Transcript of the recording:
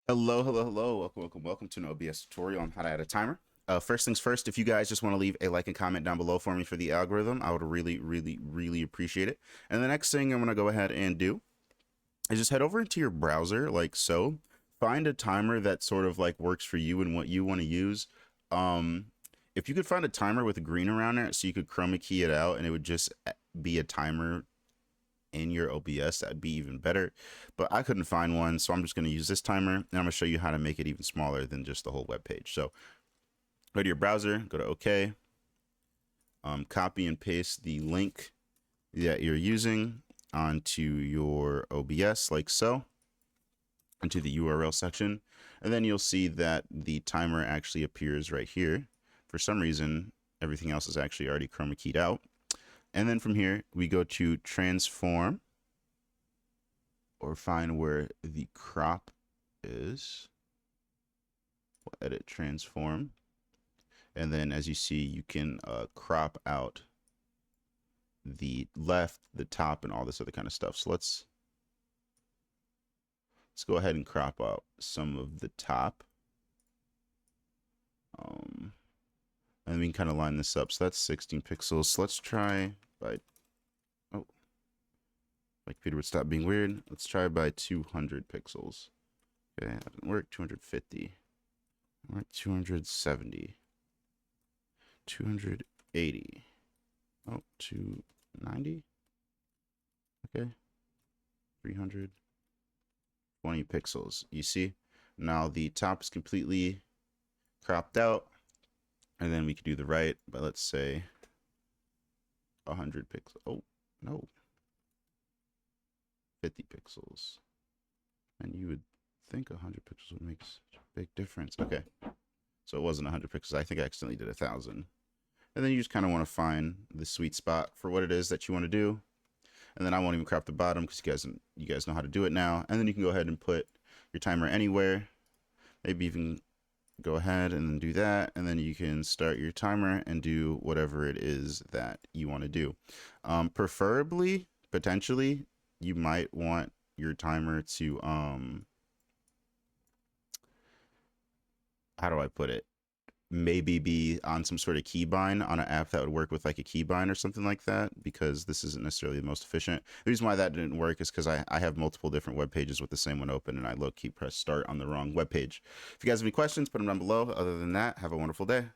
Hello, hello, hello. Welcome to an OBS tutorial on how to add a timer. First things first, if you guys just want to leave a like and comment down below for me for the algorithm, I would really appreciate it. And the next thing I'm going to go ahead and do is just head over into your browser like so. Find a timer that sort of like works for you and what you want to use. Um, if you could find a timer with a green around it so you could chroma key it out and it would just be a timer in your OBS, that'd be even better. But I couldn't find one, so I'm just going to use this timer, and I'm going to show you how to make it even smaller than just the whole web page. So go to your browser, go to OK, copy and paste the link that you're using onto your OBS like so, into the URL section, and then you'll see that the timer actually appears right here. For some reason, everything else is actually already chroma keyed out. And then from here, we go to transform, or find where the crop is. We'll edit transform. And then as you see, you can crop out the left, the top, and all this other kind of stuff. So let's go ahead and crop out some of the top. And we can kind of line this up. So that's 16 pixels. So let's try by, oh, my computer would stop being weird. Let's try by 200 pixels. Okay, that didn't work. 250. All right, 270. 280. Oh, 290. Okay. 320 pixels. You see? Now the top is completely cropped out. And then we could do the right by, let's say, 100 pixels. Oh, no. 50 pixels. And you would think 100 pixels would make such a big difference. Okay. So it wasn't 100 pixels. I think I accidentally did 1,000. And then you just kind of want to find the sweet spot for what it is that you want to do. And then I won't even crop the bottom because you guys know how to do it now. And then you can go ahead and put your timer anywhere. Maybe even go ahead and then do that, and then you can start your timer and do whatever it is that you want to do. Preferably, potentially, you might want your timer to how do I put it, maybe be on some sort of keybind on an app that would work with like a keybind or something like that, because this isn't necessarily the most efficient. The reason why that didn't work is because I have multiple different web pages with the same one open, and I low-key press start on the wrong web page. If you guys have any questions, put them down below. Other than that, have a wonderful day.